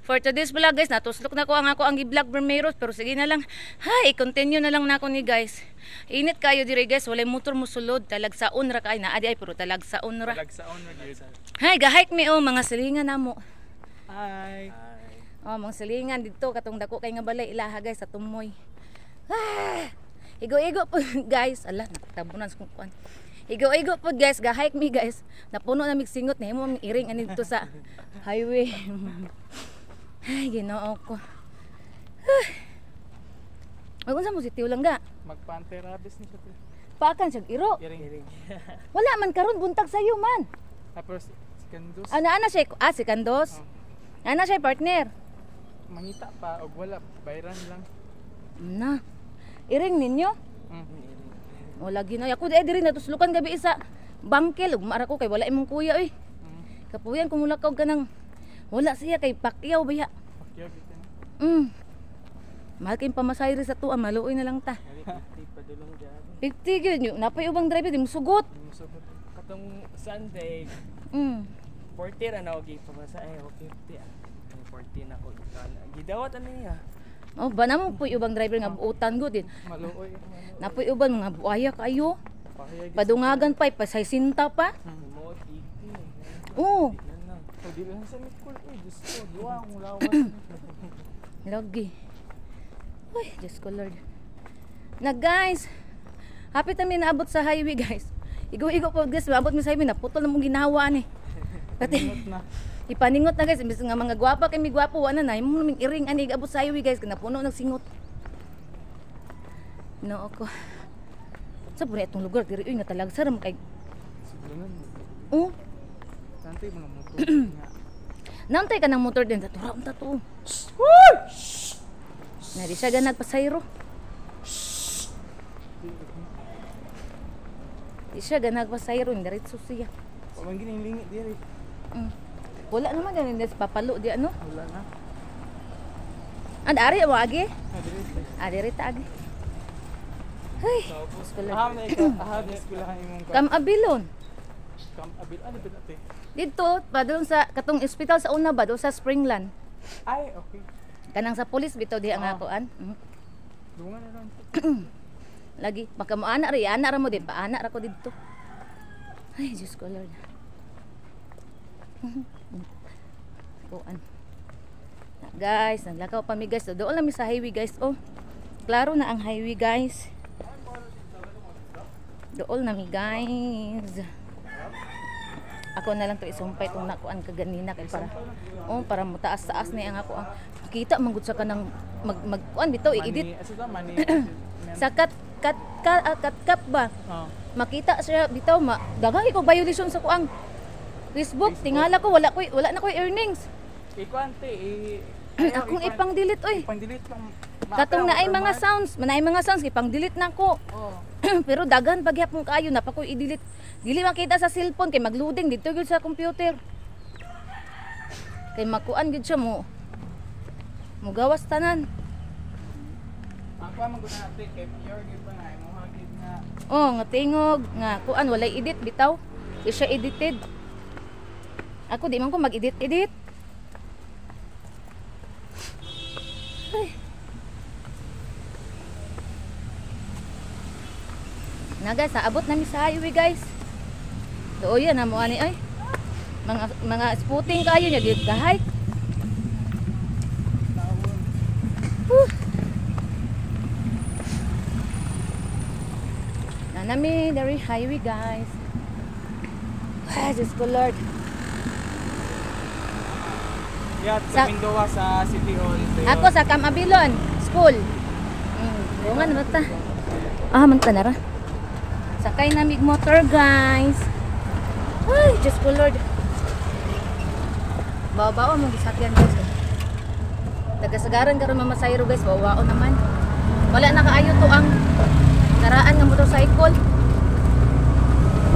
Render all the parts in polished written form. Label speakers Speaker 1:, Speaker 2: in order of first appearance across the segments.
Speaker 1: For today's vlog guys, natuslok na ko ang i-vlog Bermeros, pero sige na lang. Hay, continue na lang nako ni guys. Init kayo dire guys, walay motor mo sulod, talagsaon ra kay na adi ay pero talagsaon ra. Talagsaon ra gyud. Hay, gahike mi mga silingan namo.
Speaker 2: Hi.
Speaker 1: Oh, mga silingan dito katong dako kay nga balay ilaha guys sa tumoy. Igo-igo po guys. Ala, nakatabunan sa kuan. Igo-igo po guys, gahike mi guys. Napuno na mig singot na himo iring ani dito sa highway. Ay, ginoo ko. Unsa mo si Tiyo lang ga?
Speaker 2: Magpanterabis ni siya.
Speaker 1: Paakan siya iro.
Speaker 2: Iring.
Speaker 1: Wala man karon buntag sayo man.
Speaker 2: Tapos sekundos.
Speaker 1: Ana siya, sekundos. Ana siya partner.
Speaker 2: Mangita pa og wala, bayran lang.
Speaker 1: Na. Iring ninyo? O lagi na ako diri natuslukan gabi isa. Bangkel ug mara ko kay wala imong kuya oy. Kapuyan kung mulakaw ka nang wala siya kay Pacquiao biya.
Speaker 2: Pacquiao gito.
Speaker 1: Mahal kayong pamasayri sa tuwa, maluoy na lang ta.
Speaker 2: 50 padulong diyan.
Speaker 1: 50 gyud nyo, napay ubang driver di mo sugot.
Speaker 2: Katong Sunday. 40 ra na og pamasahe o 50. 40 na ko gidawat ani niya.
Speaker 1: Oh, ba namo po ubang driver nga buutan gud din.
Speaker 2: Maluoy.
Speaker 1: Napoy uban mga buaya kayo. Padungagan pa, pasaysinta pa. Oo.
Speaker 2: Di lang sa mikol Diyos ko, duwa akong lawan.
Speaker 1: Lagi. Uy, Diyos ko Lord. Na guys, hapit namin naabot sa highway guys. Igo-igo po guys, maabot mi sa highway, naputol na mong ginawa ni. Pati, ipaningot na guys, imbis nga mga gwapa kay mi gwapo, wala na, yung naming iring ani, abot sa highway guys, kinapuno nagsingot. No, ako. Sa po na itong lugar, diri nga talag, saram kay...
Speaker 2: Siglangan mo.
Speaker 1: Oo.
Speaker 2: Nantay mo ng motor.
Speaker 1: Nantay ka ng motor din. Taturaon ta to. Na di siya ganag pasayro. Di siya ganag pasayro. Diretso siya.
Speaker 2: Walang ginilingit diri.
Speaker 1: Wala naman ganin des papalo di ano?
Speaker 2: Wala na.
Speaker 1: Ari mo agi?
Speaker 2: Diri.
Speaker 1: Ta agi. Ay.
Speaker 2: Aham na eskwelahan imong
Speaker 1: Kam abilon.
Speaker 2: Ano ba natin?
Speaker 1: Dito, pa doon sa katong ospital sa una ba, doon sa Springland.
Speaker 2: Ay, okay.
Speaker 1: Kanang sa pulis bitaw di ang akoan.
Speaker 2: Dungan na lang.
Speaker 1: Lagi, baka mo anak ra mo di pa anak ra ko didto. Ay, Diyos ko Lord. Kuan. Guys, naglakaw pa mi guys. Doon lang mi sa highway guys. Oh. Klaro na ang highway guys. Doon na mi guys. Ako na lang to isumpay itong nakuan kaganina kay para mutaas-taas na ang ako ang makita manggod sa kanang magkuan bitaw i-edit sa kat ba makita siya bitaw daghang ko violation sa kuang Facebook tingala ko wala na ko earnings
Speaker 2: ikuante
Speaker 1: akong ipang-delete oy
Speaker 2: ipang-delete lang
Speaker 1: katong naay mga sounds ipang-delete na ko pero daghan pagyapon kaayo na pa ko i-delete. Dili makita sa cellphone kay magloading dito gyud sa computer. Kay makuan gyud siya mo gawas tanan.
Speaker 2: Ako man gud na take kay pure gyud pa na mo hagid nga.
Speaker 1: Oh, nga tingog nga kuan walay edit bitaw. Di siya edited. Ako di man ko mag-edit. Ay. Na guys, naabot namin sa highway guys. So yan na mo ani ay. Mga spooting kayo nya gid ka-hike. Na nami dari highway guys. Ay, Diyos ko Lord.
Speaker 2: Yeah, sa Mindoa sa City Hall.
Speaker 1: Ako sa Camabilon School. Bungan na ta. Man ta na ra. Sakay na mig motor guys. Ay, Diyos ko Lord. Bawa-bawa mong gisakyan guys. Tagasagaran karon mamasayro guys. Bawa-bawa naman. Wala na kaayo to ang karaan nga motorcycle.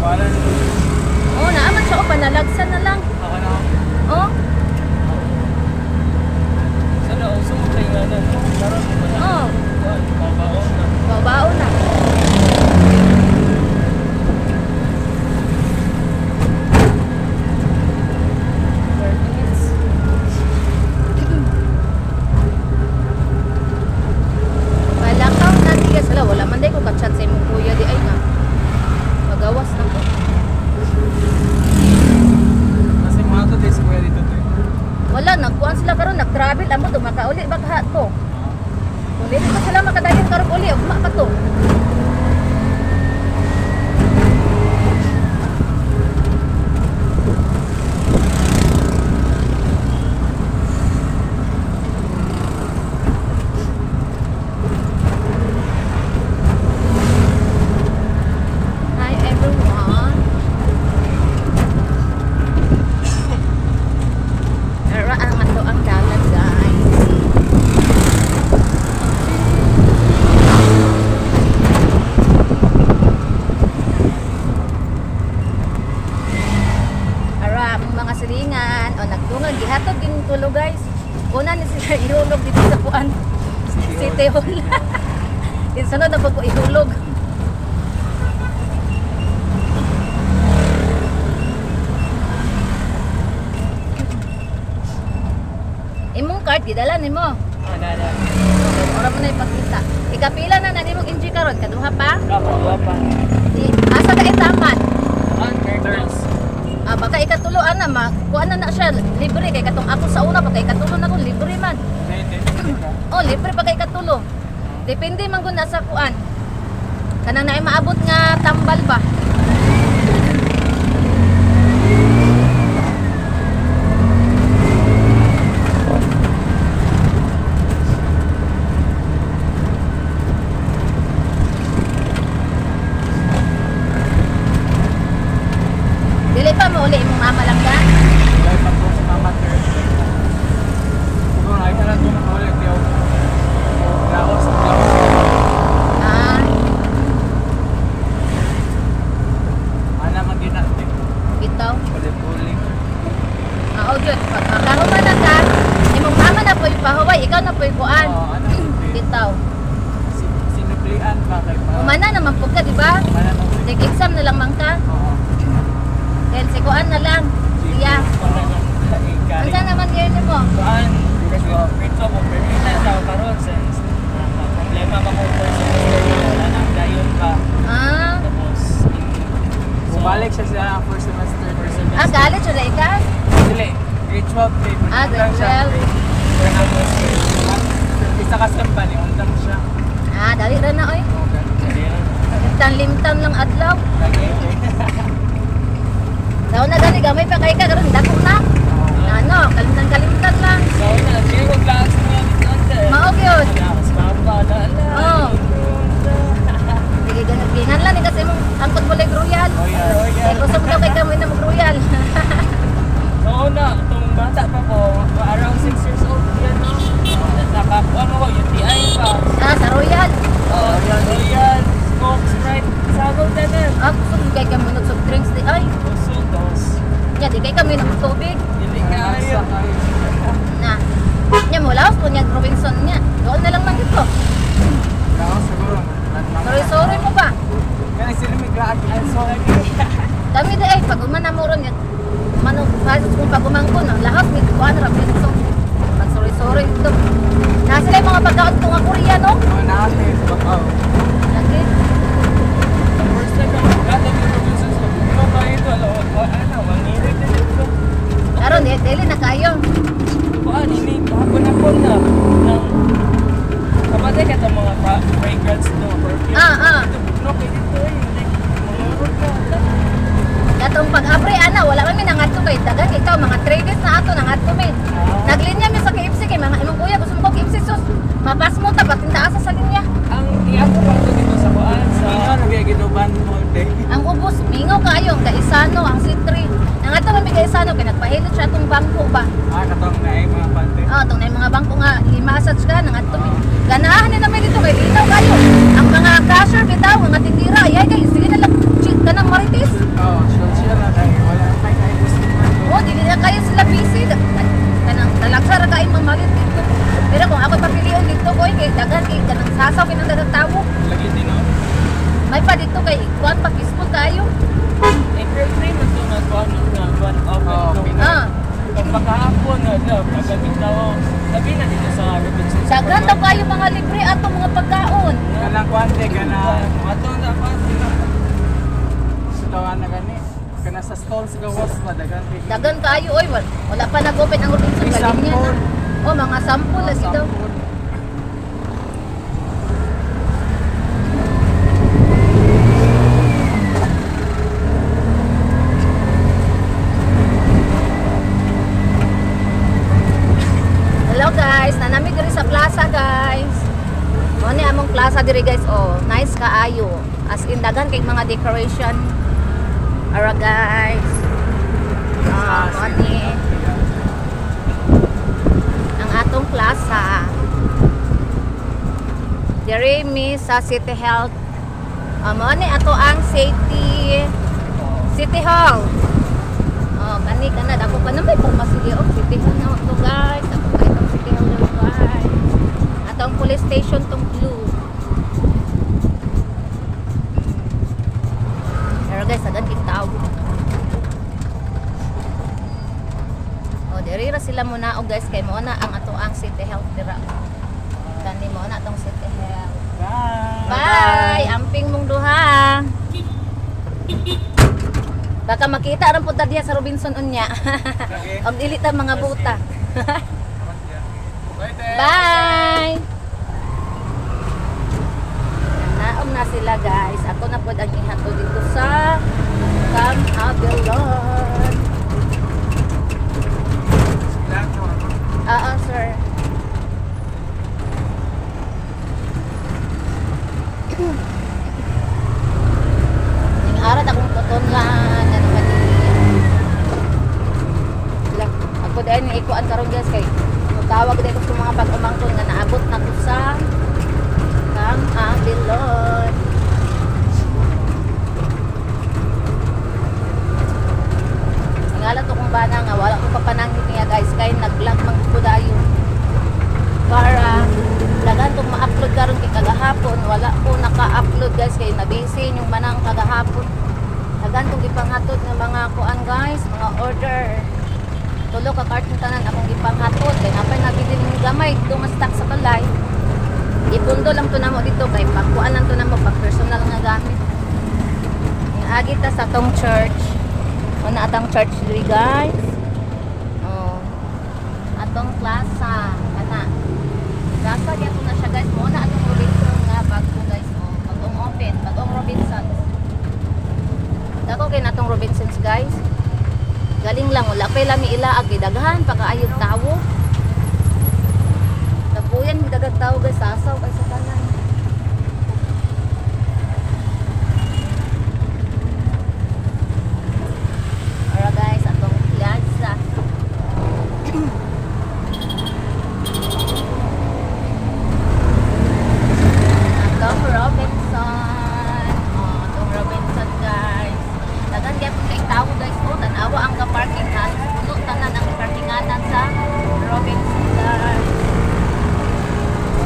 Speaker 2: Wala na.
Speaker 1: Oh, naaman siya. Panalagsan na lang.
Speaker 2: Ako na.
Speaker 1: Oh.
Speaker 2: Sana uso mo kayo nga na. Karon mo na.
Speaker 1: Oh.
Speaker 2: Bawa na.
Speaker 1: mag-travel amo to makauli baka to. Uli ko sila makadayon karong uli ugma pa to. Hi everyone. Ara ang ato ang dalan guys. Ara ang mga silingan o nagdungag gihatod din tulo guys. Una ni sila ihulog dito sa kuan. City Hall. Sunod na po ko ihulog. Imong card gidala nimo.
Speaker 2: Ah, dala.
Speaker 1: Ora mo na ipakita. Ikapila na nimong NG karon kaduha pa?
Speaker 2: Kapo pa.
Speaker 1: Asa ka itaman?
Speaker 2: Thirds.
Speaker 1: Ah, baka ikatulo ana kuan na siya libre kay katong ako sa una baka ikatulo na ko libre man. Oh, libre pa kay ikatulo. Depende man gud na sa kuan. Kanang naay maabot nga tambal ba? Dili pa mo uli imong mama lang ka?
Speaker 2: Dahil pa po sa mama third. Kung ay ka lang ito nakaulit yung laos.
Speaker 1: Ah,
Speaker 2: Ana mag-inactive.
Speaker 1: bitaw.
Speaker 2: Ulit-ulit.
Speaker 1: Ah, oh, jud. Pagkahuman na ka, imong mama na po yung pahuway, ikaw na po yung kuan.
Speaker 2: Oo, ano?
Speaker 1: Bitaw.
Speaker 2: Sinuplian pa kay pa.
Speaker 1: Umana naman po ka, di ba?
Speaker 2: Mana nung
Speaker 1: Nag-exam na lang man ka.
Speaker 2: Oo.
Speaker 1: Dahil si kuan na lang. Siya. Unsa naman yun mo?
Speaker 2: Kuan, ito mo permita sa karon since problema ba ko for semester wala nang dayon pa.
Speaker 1: Ah,
Speaker 2: Tapos bumalik siya sa first semester.
Speaker 1: galit siya na ikaw?
Speaker 2: Dili, grade 12 paper.
Speaker 1: Ah, grade 12.
Speaker 2: Tapos isa ka samba ni undang siya.
Speaker 1: Ah, dali ra na oy. Limtan lang adlaw. Daw na gani gamay pa kay ka karon dako na. Ano, kalimtan lang.
Speaker 2: So na, sige ko class niya dito.
Speaker 1: Mao gyud.
Speaker 2: Mas mapa na ala.
Speaker 1: Oo. Sige ganyan lang ni kasi mong angkot mo like royal.
Speaker 2: Oh yeah.
Speaker 1: Kay gusto mo daw kay kamo na mag royal.
Speaker 2: So na, itong bata pa po, around 6 years old yan no. Nakakuha mo ko, UTI pa.
Speaker 1: Ah, sa royal.
Speaker 2: Oh, Royal, Coke, Sprite, sabog na na.
Speaker 1: Ah, gusto mo kay kamo nag soft drinks di ay.
Speaker 2: Dos.
Speaker 1: Ya di kay kami ng tubig.
Speaker 2: Hindi ka ayaw.
Speaker 1: Na. Nya mo laos po niya Robinson niya. Doon na lang man dito.
Speaker 2: Laos siguro.
Speaker 1: Sorry mo ba?
Speaker 2: Kaya sila may graag. Sorry.
Speaker 1: Dami di ay pag umana mo ron mano pasos kung pag umangko na lahas ni kuan Robinson. Pag sorry dito. Na sila yung mga pagkaon ko nga Korean no?
Speaker 2: Mga natin. Bakaw.
Speaker 1: Lagi.
Speaker 2: First time na magkatag yung Robinsons ko. Ano ba ito? Ano? Mangirig na dito.
Speaker 1: Karon dili na kayo.
Speaker 2: Kuan, ini hapon-hapon na. Kapatid ka itong mga fragrance no. Perfume.
Speaker 1: Ah.
Speaker 2: Ito, bukno kayo dito eh. Mangurot ka.
Speaker 1: Katong pag-apre ana wala man mi nangadto kay dagan ikaw mga 3 days na ato nangadto mi. Naglinya mi sa KFC kay mga imong kuya gusto mo ko KFC sus. Mapas mo ta patinda asa sa linya.
Speaker 2: Ang iako pa ito dito sa kuan sa... Ano na ginuban mo day?
Speaker 1: Ang ubos mingaw kayo ang Gaisano ang C3. Nangadto man mi Gaisano kay nagpahilot siya tong bangko ba.
Speaker 2: Katong na mga pante.
Speaker 1: Ah, tong na mga bangko nga i-massage ka nangadto mi. Ganahan ni naman dito kay linaw kayo. Ang mga cashier bitaw mga tindira ay kay sige na lang cheat ka ng marites.
Speaker 2: Oo, sure na tayo. Wala tayo gusto mo.
Speaker 1: Oh, dili na kayo sila busy. Kanang talagsa ra kayo mamalit dito. Pero kung ako papilion dito ko kay dagan kay kanang sasaw kinang dagang tawo.
Speaker 2: Lagi din no?
Speaker 1: May pa dito kay kuan pa peaceful tayo.
Speaker 2: April 3 man ito na kuan na open.
Speaker 1: Ah,
Speaker 2: Pagkahapon na pagkabing tao. Sabi na dito sa Robinson.
Speaker 1: sagran daw kayo mga libre ato mga pagkaon.
Speaker 2: Kanang kuante ka na. Ato na pa. Tawa na gani. Kana sa stalls gawas pa dagan.
Speaker 1: Dagan kayo oy, wala pa nag-open ang Robinson galing niya na. Oh, mga sample lagi daw. Hello guys, nanami diri sa plaza guys. Mo ni among plaza diri guys, oh, nice kaayo. As in daghan kay mga decoration. Ara guys. Mo ni ang atong plaza. Diri mi sa City Health. Mo ni ato ang City Hall. Oh, kani kana dako pa na may pagmasige og City Hall na to guys. Ako pa itong City Hall na guys. Atong police station tong blue. Pero guys, agan king tao. Oh, diri ra sila muna og guys kay mo na ang ato ang City Health dira. Kani mo na tong City Health. Bye. Amping mong duha. Baka makita ran punta diha sa Robinson unya. Ang dili ta mga buta. Bye. Naom na sila guys. Ako na pod ang ihatod dito sa Camp Abilon. Sir. Ning arat akong tutunlan ano ba ni. Ako dahil ni ikuan karon guys kay tawag dito sa mga pag-umangkon nga naabot na to sa Camp Abilon. Ngala to kung bana nga wala ko pa panangit niya guys kay nag-vlog man ko dayo. Para dagan tong ma-upload karon kay kagahapon wala ko naka-upload guys kay na-busy yung manang kagahapon. Dagan tong gipanghatod nga mga kuan guys, mga order. Tulo ka karton tanan akong gipanghatod kay napay nabili ng gamay dito stock sa balay. Ipundo lang to namo dito kay pagkuan lang to namo pag personal nga gamit. Agi ta sa tong church. Ano atong church diri guys? Oh. Atong plaza kana. Plaza gyud na siya guys. Mo na atong Robinson nga bago guys. Oh, bagong open, bagong Robinson. Dako kay natong Robinsons guys. Galing lang wala pa lami ilaag daghan pa kaayong tawo. Tapuyan mi dagat tawo guys sasaw kay sa tanan. Ara guys atong plaza. Atong Robinson. Oh, atong Robinson guys. Dagan gyapon kay tawo guys ko tanawa ang ka-parking han. Puno tanan ang parkinganan sa Robinson guys.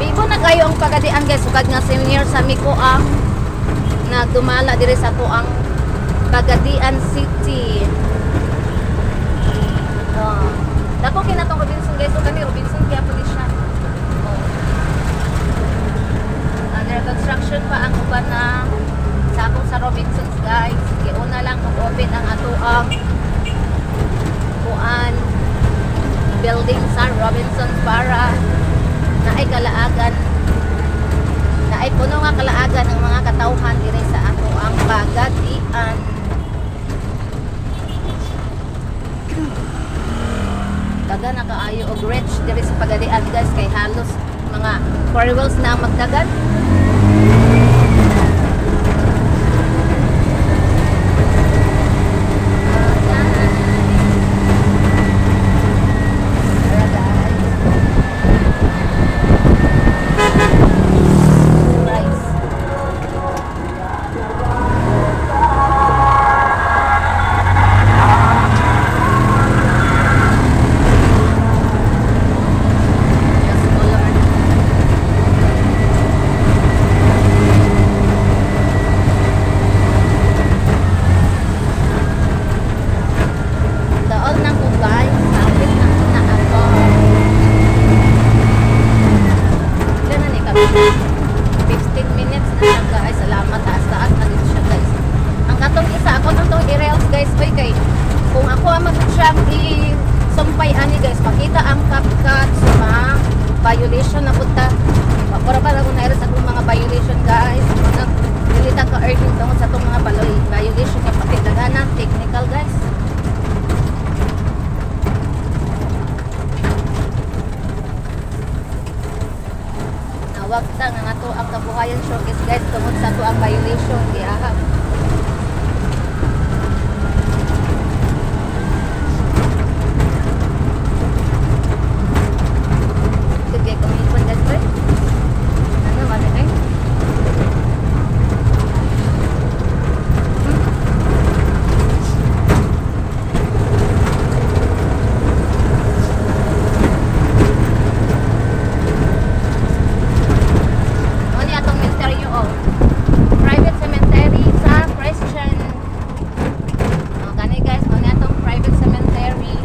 Speaker 1: Bigo na kayo ang pagadian guys sukad nga senior sa miko ang nagdumala diri sa to ang Pagadian City. Oh. Dako kinatong Robinson guys, so kami Robinson kaya po siya. Oh. Under construction pa ang uban na sakong sa Robinsons guys. Iuna lang mag-open ang ato ang kuan building sa Robinsons para naay kalaagan. Naay puno nga kalaagan ang mga katawhan diri sa ato ang Pagadian. Daga na kaayo og rich diri sa Pagadian guys kay halos mga 4 wheels na ang magdagan. wag ta nga ato ang kabuhayan showcase guys tungod sa ato ang violation di ahab. Sige, kumipon guys ba? Ano mali ay? Ano ni atong military oh. Private cemetery sa Christian. Oh, gani guys, ano ni atong private cemetery.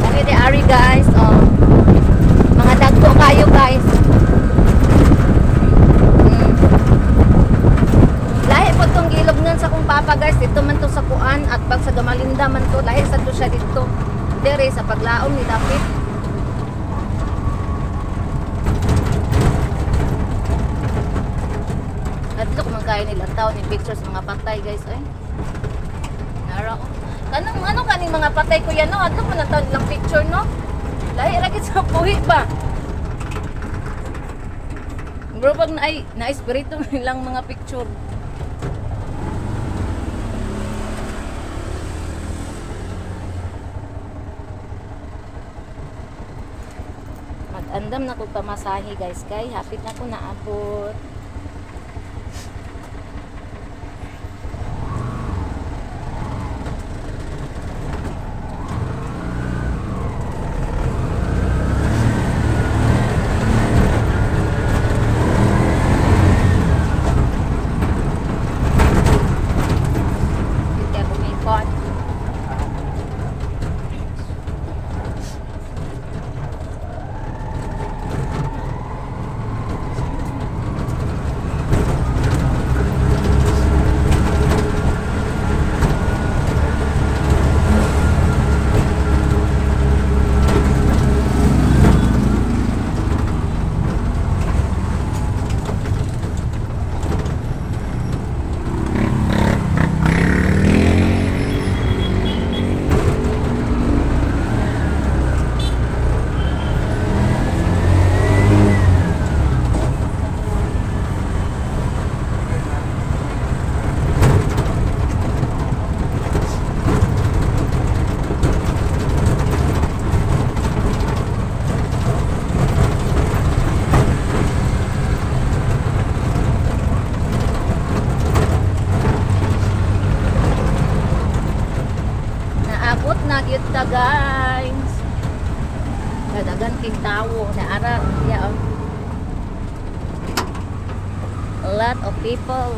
Speaker 1: Gani di ari guys, oh. Mga dagko kayo guys. Lahi po tong gilog nun sa kong papa guys, dito man to sa kuan at pag sa Gamalinda man to, lahi sa to siya dito. Dere sa paglaom ni David. At look man kayo nila tao ni pictures mga patay guys ay. Nara ko. Kanang ano kaning mga patay ko yan no? At look man ang tao nilang picture no? Lahi ra gid sa buhi ba? Bro pag na espiritu nilang mga picture. Mag-andam na ko pamasahe guys kay hapit na ko naabot. Kaya kumipon. Naabot na gyud ta guys. Kadagan king tawo na ara ya. A lot of people.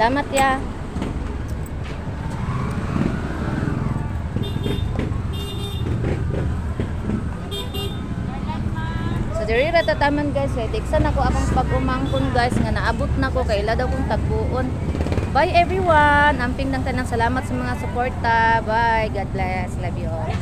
Speaker 1: Salamat ya. So diri ra ta taman guys, tiksan ako akong pag-umangkon guys nga naabot na ko kay ila daw kong tagbuon. Bye everyone. Amping nang tanang salamat sa mga suporta. Bye. God bless. Love you all.